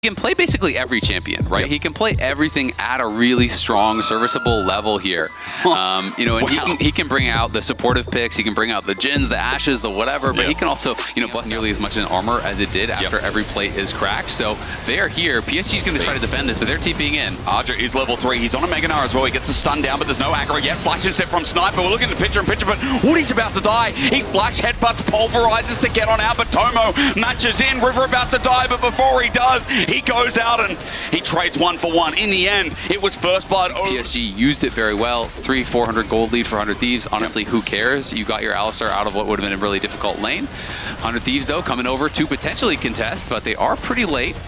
He can play basically every champion, right? He can play everything at a really strong, serviceable level here. You know, and he can bring out the supportive picks, he can bring out the Jins, the Ashes, the whatever, but he can also, you know, bust nearly as much in armor as it did after every plate is cracked. So they are here. PSG's going to try to defend this, but they're TPing in. Arja is level 3. He's on a Mega Gnar as well. He gets a stun down, but there's no aggro yet. Flash inset from Sniper. We're looking at the picture, but Woody's about to die. He flash headbutts, pulverizes to get on out, but Tomo matches in. River about to die, but before he does, he goes out and he trades 1-for-1. In the end, it was first blood. PSG used it very well. 300-400 gold lead for 100 Thieves. Honestly, who cares? You got your Alistar out of what would have been a really difficult lane. 100 Thieves, though, coming over to potentially contest, but they are pretty late.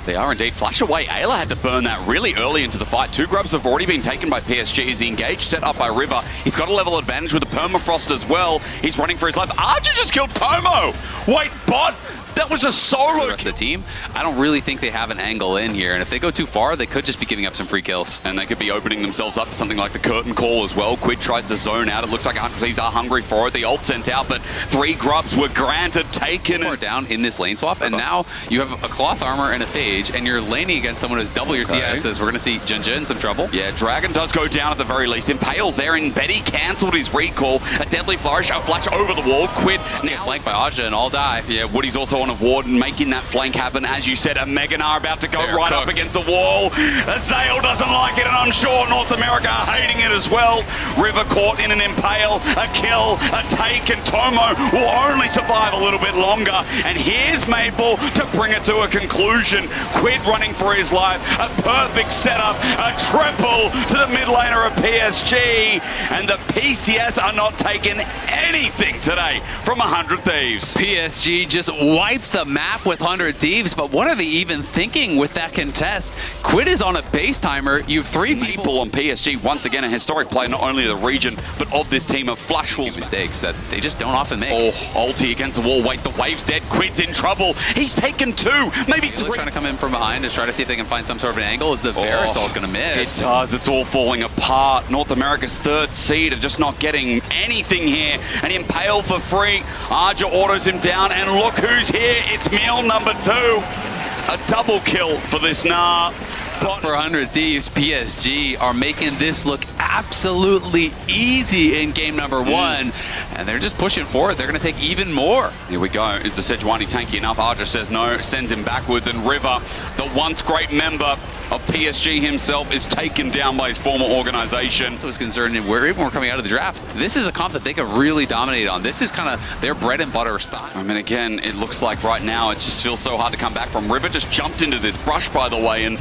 They are indeed. Flash away. Ayla had to burn that really early into the fight. 2 grubs have already been taken by PSG. He's engaged, set up by River. He's got a level advantage with the permafrost as well. He's running for his life. Arja just killed Tomo! Wait, bot! That was a solo. The rest of the team, I don't really think they have an angle in here, and if they go too far, they could just be giving up some free kills. And they could be opening themselves up to something like the curtain call as well. Quid tries to zone out. It looks like 100 Thieves are hungry for it. The ult sent out, but 3 grubs were granted, taken. More down in this lane swap, and now you have a cloth armor and a phage, and you're laning against someone who's double your CSs. We're going to see Jinja in some trouble. Yeah, Dragon does go down at the very least. Impale's there, and Betty cancelled his recall. A deadly flourish, a flash over the wall. Quid now flanked by Aja and all die. Yeah, Woody's also on a ward and making that flank happen. As you said, a Mega Gnar about to go up against the wall. Azale doesn't like it, and I'm sure North America are hating it as well. River caught in an impale, a kill, a take, and Tomo will only survive a little bit longer. And here's Maple to bring it to a conclusion. Quid running for his life, a perfect setup, a triple to the mid laner of PSG, and the PCS are not taking anything today from 100 Thieves. PSG just wiped the map with 100 Thieves, but what are they even thinking with that contest? Quid is on a base timer. You have 3 people on PSG. Once again, a historic play, not only of the region, but of this team of Flashfulls. Mistakes that they just don't often make. Oh, ulti against the wall. Wait, the wave's dead. Quid's in trouble. He's taken 2, maybe 3. Trying to come in from behind to try to see if they can find some sort of an angle. Is the Verisol going to miss? It does. It's all falling apart. North America's 3rd seed are just not getting anything here. And Impale for free. Arja autos him down, and look who's here. It's Meal number 2. A double kill for this Gnar. For 100 Thieves, PSG are making this look absolutely easy in game number 1. And they're just pushing forward. They're going to take even more. Here we go. Is the Sejuani tanky enough? Arja says no, sends him backwards, and River, the once great member of PSG himself, is taken down by his former organization. I was concerned, and even we're coming out of the draft. This is a comp that they could really dominate on. This is kind of their bread and butter style. I mean, again, it looks like right now it just feels so hard to come back from. River just jumped into this brush, by the way, and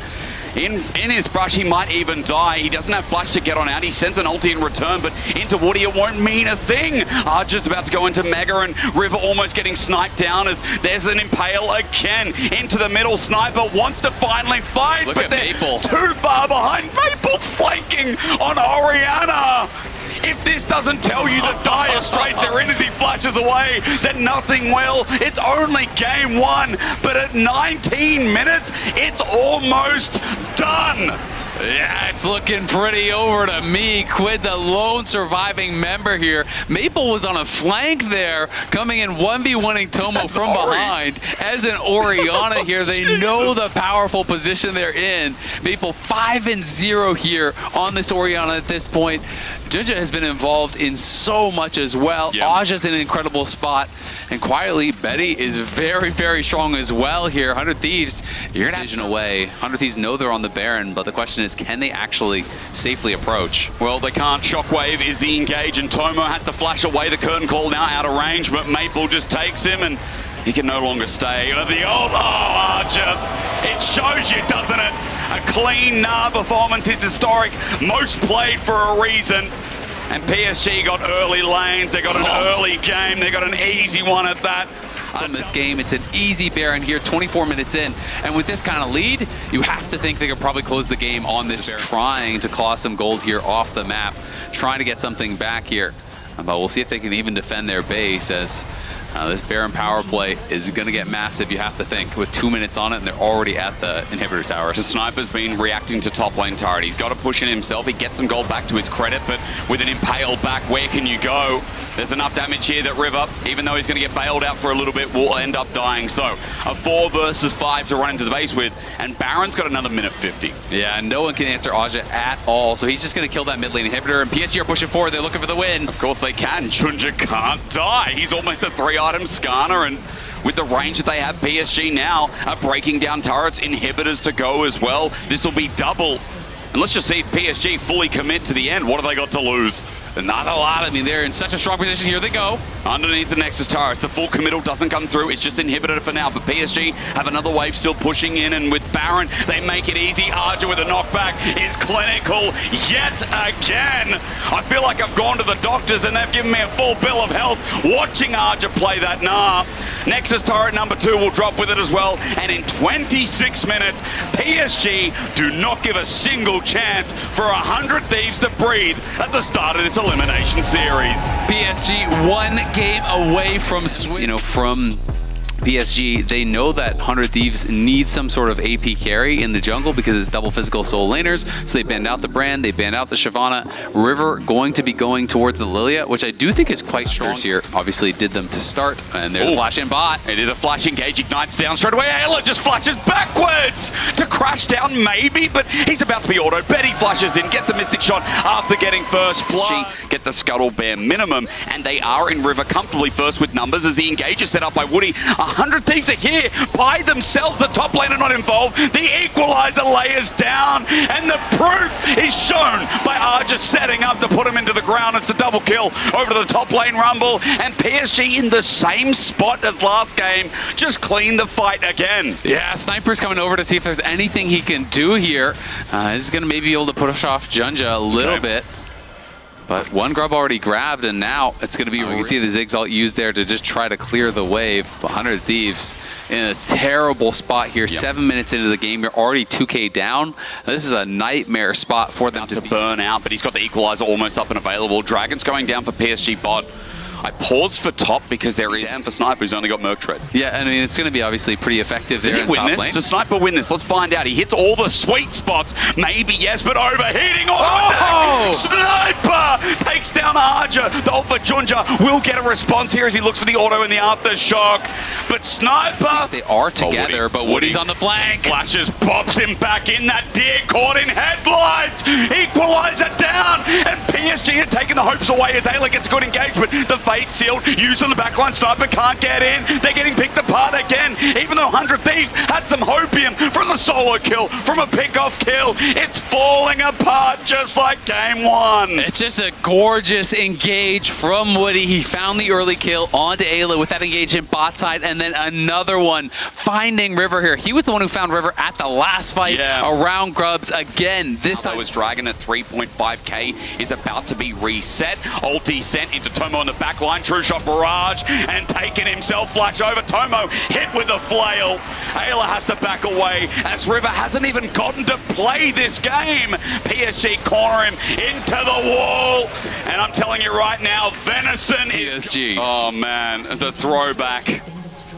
in his brush, he might even die. He doesn't have flash to get on out. He sends an ulti in return, but into Woody it won't mean a thing. Arja's about to go into Mega, and River almost getting sniped down as there's an Impale again into the middle. Sniper wants to finally fight, Look but at they're Maple. too far behind. Maple's flanking on Orianna. If this doesn't tell you the dire straits they're in as he flashes away, then nothing will. It's only game 1, but at 19 minutes, it's almost done. Yeah, it's looking pretty over to me. Quid, the lone surviving member here. Maple was on a flank there, coming in 1v1ing Tomo from behind. As an Orianna here, they know the powerful position they're in. Maple 5-0 here on this Orianna at this point. Jinja has been involved in so much as well. Aja's in an incredible spot. And quietly, Betty is very, very strong as well here. 100 Thieves, you're going to vision away. 100 Thieves know they're on the Baron, but the question is, can they actually safely approach? Well, they can't. Shockwave is the engage, and Tomo has to flash away. The curtain call now out of range, but Maple just takes him, and he can no longer stay. The old, Archer. It shows you, doesn't it? A clean Gnar performance is historic, most played for a reason. And PSG got early lanes, they got an early game, they got an easy one at that. From this game, it's an easy Baron here, 24 minutes in. And with this kind of lead, you have to think they could probably close the game on this Baron. Trying to claw some gold here off the map, trying to get something back here. But we'll see if they can even defend their base, as this Baron power play is going to get massive, you have to think, with 2 minutes on it, and they're already at the inhibitor towers. The Sniper's been reacting to top lane turret. He's got to push in himself. He gets some gold back to his credit, but with an Impale back, where can you go? There's enough damage here that River, even though he's going to get bailed out for a little bit, will end up dying. So a 4 versus 5 to run into the base with, and Baron's got another minute 50. Yeah, and no one can answer Aja at all, so he's just going to kill that mid lane inhibitor, and PSG are pushing forward. They're looking for the win. Of course they can. Junja can't die. He's almost a 3-item scanner, and with the range that they have, PSG now are breaking down turrets, inhibitors to go as well. This will be double. And let's just see PSG fully commit to the end. What have they got to lose? Not a lot. I mean, they're in such a strong position. Here they go. Underneath the Nexus turret, the full committal doesn't come through. It's just inhibited for now. But PSG have another wave still pushing in. And with Baron, they make it easy. Arja with a knockback is clinical yet again. I feel like I've gone to the doctors and they've given me a full bill of health watching Arja play that Nah. Nexus turret number 2 will drop with it as well. And in 26 minutes, PSG do not give a single chance for 100 Thieves to breathe at the start of this elimination series. PSG 1 game away from from PSG. They know that 100 Thieves need some sort of AP carry in the jungle because it's double physical soul laners. So they banned out the Brand, they banned out the Shyvana. River going to be going towards the Lilia, which I do think is quite strong here. Obviously did them to start, and there's a flash in bot. It is a flash engage, ignites down straight away. Ayla just flashes backwards to crash down maybe, but he's about to be autoed. Betty flashes in, gets the Mystic shot after getting first blood. Get the Scuttle bare minimum, and they are in River comfortably first with numbers as the engage is set up by Woody. 100 Thieves are here by themselves. The top lane are not involved. The equalizer layers down, and the proof is shown by Arja setting up to put him into the ground. It's a double kill over to the top lane Rumble, and PSG in the same spot as last game, just clean the fight again. Yeah, Sniper's coming over to see if there's anything he can do here. He's going to maybe be able to push off Junja a little bit. But one grub already grabbed, and now it's going to be, you can see the Ziggs ult used there to just try to clear the wave. 100 Thieves in a terrible spot here. 7 minutes into the game, you're already 2k down. This is a nightmare spot for them to burn out, but he's got the equalizer almost up and available. Dragon's going down for PSG bot. I paused for top because there is for Sniper who's only got Merc Treads. Yeah, I mean, it's going to be obviously pretty effective there. Does he win this? Lane. Does Sniper win this? Let's find out. He hits all the sweet spots. Maybe yes, but overheating auto attack. Sniper takes down Arja. The ult for Junja will get a response here as he looks for the auto and the aftershock. But Sniper... They are together, but Woody's on the flank. Flashes, pops him back in. That deer caught in headlights. Equalizer down. And PSG are taking the hopes away as Ayla gets a good engagement. The Fate sealed, used on the backline. Sniper can't get in. They're getting picked apart again. Even though 100 Thieves had some hopium from the solo kill, from a pick-off kill, it's falling apart just like game 1. It's just a gorgeous engage from Woody. He found the early kill onto Ayla with that engage in bot side, and then another one finding River here. He was the one who found River at the last fight around Grubs again. This time was Dragon at 3.5k is about to be reset. Ulti sent into Tomo on the back line, true shot barrage, and taking himself flash over. Tomo hit with a flail. Ayla has to back away as River hasn't even gotten to play this game. PSG corner him into the wall, and I'm telling you right now, Venison PSG. Oh man, the throwback.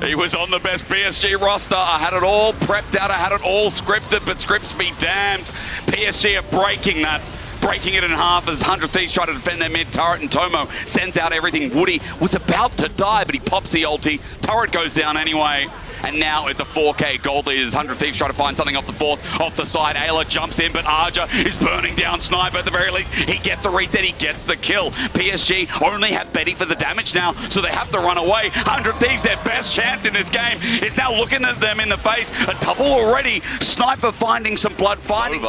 He was on the best PSG roster. I had it all prepped out. I had it all scripted, but scripts be damned. PSG are breaking it in half as 100 Thieves try to defend their mid turret, and Tomo sends out everything. Woody was about to die, but he pops the ulti. Turret goes down anyway. And now it's a 4k gold lead as 100 Thieves try to find something off the force, off the side. Ayla jumps in, but Arja is burning down Sniper at the very least. He gets a reset, he gets the kill. PSG only have Betty for the damage now, so they have to run away. 100 Thieves, their best chance in this game, is now looking at them in the face. A double already. Sniper finding some blood, finding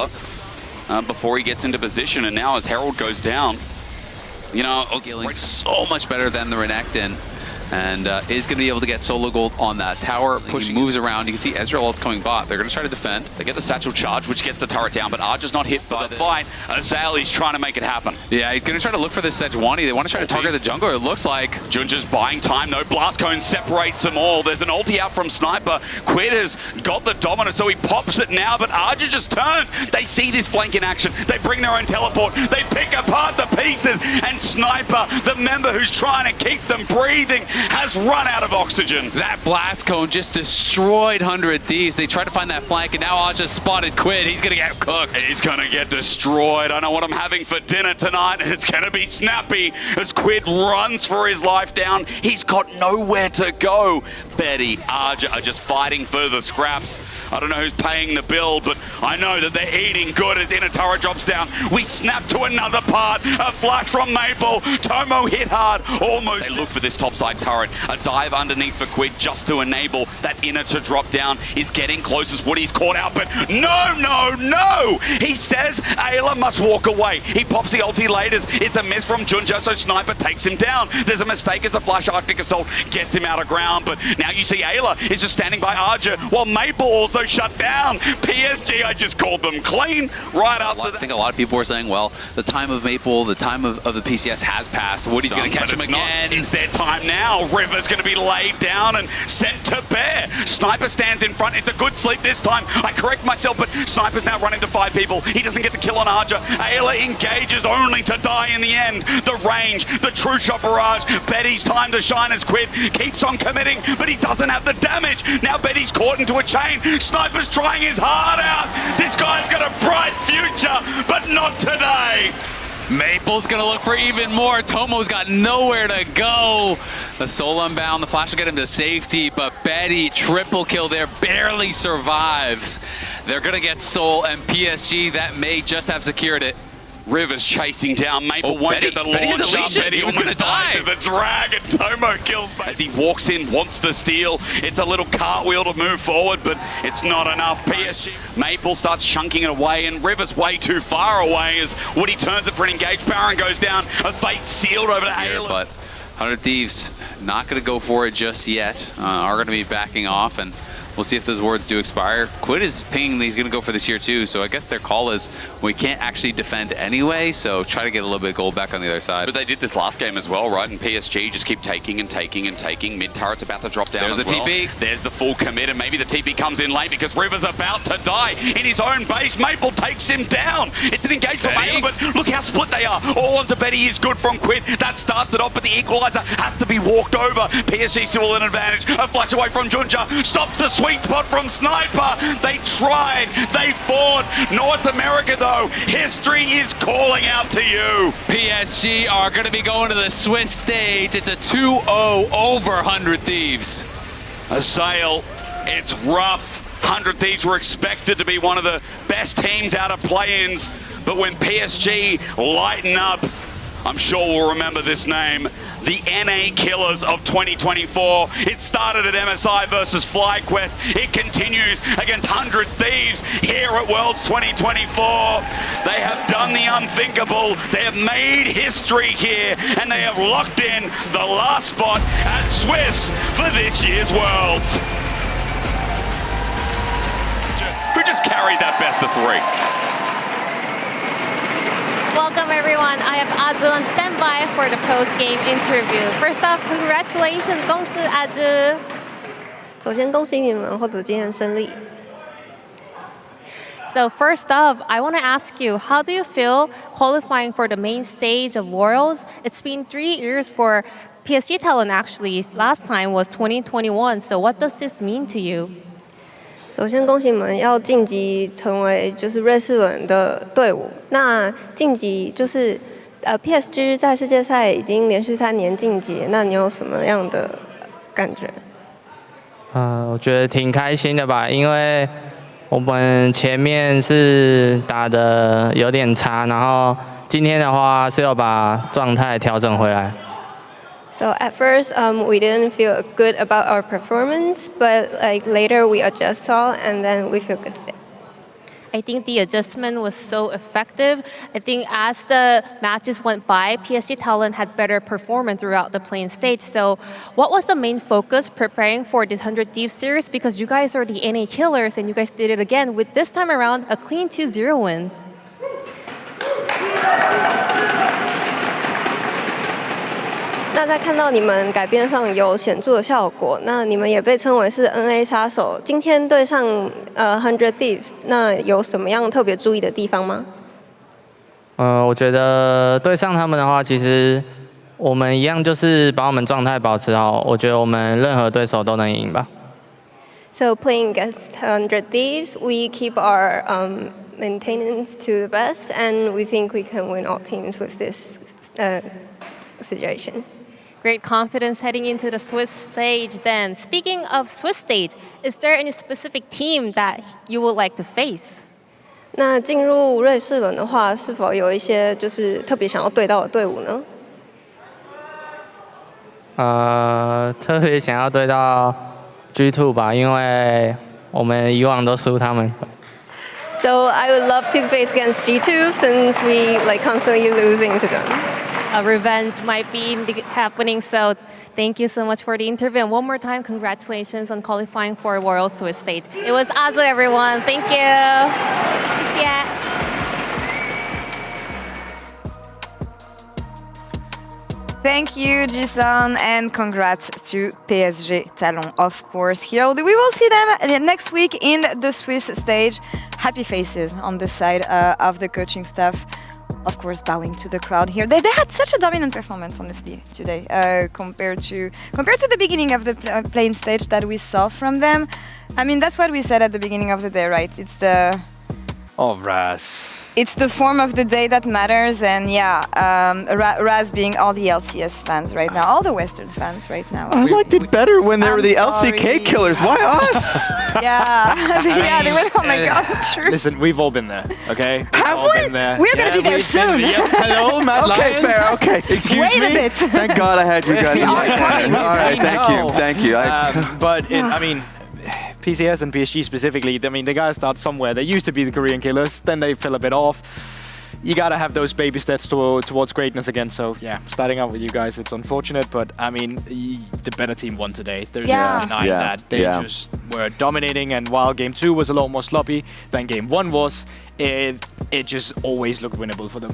before he gets into position, and now as Herald goes down, you know, scaling so much better than the Renekton, and is going to be able to get solo gold on that tower. Pushing moves around. You can see Ezreal ult's coming bot. They're going to try to defend. They get the satchel charge, which gets the turret down, but Arja's not hit by the fight. Azale's trying to make it happen. Yeah, he's going to try to look for this Sejuani. They want to try to target the jungler, it looks like. Junja's buying time, though. Blast Cone separates them all. There's an ulti out from Sniper. Quid has got the dominant, so he pops it now, but Arja just turns. They see this flank in action. They bring their own teleport. They pick apart the pieces, and Sniper, the member who's trying to keep them breathing, has run out of oxygen. That blast cone just destroyed 100 Thieves. They tried to find that flank, and now Aja spotted Quid. He's going to get cooked. He's going to get destroyed. I know what I'm having for dinner tonight, and it's going to be snappy as Quid runs for his life down. He's got nowhere to go. Betty, Aja are just fighting for the scraps. I don't know who's paying the bill, but I know that they're eating good as Inner Turret drops down. We snap to another part. A flash from Maple. Tomo hit hard. Almost. They look for this topside turret. A dive underneath for Quid just to enable that Inner to drop down. Is getting close as Woody's caught out, but no! He says Ayla must walk away. He pops the ulti laters. It's a miss from Junja, so Sniper takes him down. There's a mistake as a flash Arctic Assault gets him out of ground, but now you see Ayla is just standing by Aja while Maple also shut down. PSG, I just called them clean right after that. I think a lot of people were saying, well, the time of Maple, the time of the PCS has passed. Woody's going to catch him again. It's their time now. River's going to be laid down and sent to bear. Sniper stands in front. It's a good sleep this time. I correct myself, but Sniper's now running to 5 people. He doesn't get the kill on Aja. Ayla engages only to die in the end. The range, the true shot barrage. Betty's time to shine as Quid keeps on committing, but he doesn't have the damage. Now Betty's caught into a chain. Sniper's trying his heart out. This guy's got a bright future, but not today. Maple's gonna look for even more. Tomo's got nowhere to go. The soul unbound, the flash will get him to safety, but Betty, triple kill there, barely survives. They're gonna get soul, and PSG, that may just have secured it. River's chasing down. Maple won't get the launch up. Betty was going to die to the drag, and Tomo kills as he walks in, wants the steal. It's a little cartwheel to move forward, but it's not enough. PSG. Maple starts chunking it away, and River's way too far away as Woody turns it for an engaged. Baron goes down. A fate sealed over to Ayla. But 100 Thieves not going to go for it just yet. Are going to be backing off, and we'll see if those words do expire. Quid is pinging he's going to go for the tier 2, so I guess their call is we can't actually defend anyway, so try to get a little bit of gold back on the other side. But they did this last game as well, right? And PSG just keep taking and taking and taking. Mid turret's about to drop down. There's as the well. TP. There's the full commit, and maybe the TP comes in late because River's about to die in his own base. Maple takes him down. It's an engage from Ayla, but look how split they are. All onto Betty is good from Quid. That starts it off, but the equalizer has to be walked over. PSG still an advantage. A flash away from Junja. Stops the sweet spot from Sniper. They tried, they fought. North America though, history is calling out to you. PSG are going to be going to the Swiss stage. It's a 2-0 over 100 Thieves. Azael, it's rough. 100 Thieves were expected to be one of the best teams out of play-ins, but when PSG lighten up, I'm sure we'll remember this name. The NA Killers of 2024. It started at MSI versus FlyQuest. It continues against 100 Thieves here at Worlds 2024. They have done the unthinkable. They have made history here, and they have locked in the last spot at Swiss for this year's Worlds. Who just carried that best of 3? Welcome everyone. I have Azu on standby for the post-game interview. First off, congratulations, 恭喜阿朱。首先恭喜你们获得今天胜利。So first off, I want to ask you, how do you feel qualifying for the main stage of Worlds? It's been 3 years for PSG Talon actually. Last time was 2021. So what does this mean to you? 首先恭喜你们要晋级成为就是瑞士轮的队伍。那晋级就是PSG 在世界赛已经连续3年晋级，那你有什么样的感觉？我觉得挺开心的吧，因为我们前面是打得有点差，然后今天的话是要把状态调整回来。So at first, we didn't feel good about our performance, but like later we adjust all, and then we feel good. I think the adjustment was so effective. I think as the matches went by, PSG Talon had better performance throughout the playing stage. So what was the main focus preparing for this 100 Thieves series? Because you guys are the NA killers, and you guys did it again with this time around a clean 2-0 win. 那在看到你们改编上有显著的效果，那你们也被称为是 NA 杀手。今天对上100 Thieves， 那有什么样特别注意的地方吗？我觉得对上他们的话，其实我们一样就是把我们状态保持好，我觉得我们任何对手都能赢吧。So playing against 100 Thieves, we keep our maintenance to the best, and we think we can win all teams with this situation. Great confidence heading into the Swiss stage then. Speaking of Swiss stage, is there any specific team that you would like to face? 那进入瑞士轮的话，是否有一些就是特别想要对到的队伍呢？特别想要对到 G2 吧，因为我们以往都输他们。So I would love to face against G2 since we like constantly losing to them. A revenge might be happening, so thank you so much for the interview. And one more time, congratulations on qualifying for World Swiss Stage. It was Azu, everyone. Thank you. 谢谢。Thank you, Jisun, and congrats to PSG Talon, of course. Here, we will see them next week in the Swiss stage. Happy faces on the side of the coaching staff. Of course, bowing to the crowd here. They had such a dominant performance, honestly, today, compared to the beginning of the playing stage that we saw from them. I mean, that's what we said at the beginning of the day, right? It's the... Oh, Raz. It's the form of the day that matters, and yeah, Raz being all the LCS fans right now, all the Western fans right now. I liked it better when they were the sorry. LCK killers. Why us? Yeah, yeah, they went, oh my god, true. Listen, we've all been there, okay? Have all we? been there. We're gonna be there we've been soon. there. Hello, Matt Okay, Lyons. fair. Okay, excuse Wait me. a bit. Thank God I had you guys. coming. All right, thank you. But I mean, PCS and PSG specifically, I mean, they gotta start somewhere. They used to be the Korean killers, then they fell a bit off. You gotta have those baby steps towards greatness again. So yeah, starting out with you guys, it's unfortunate, but I mean, the better team won today. There's no denying that. They just were dominating, and while game 2 was a lot more sloppy than game 1 was, it just always looked winnable for them.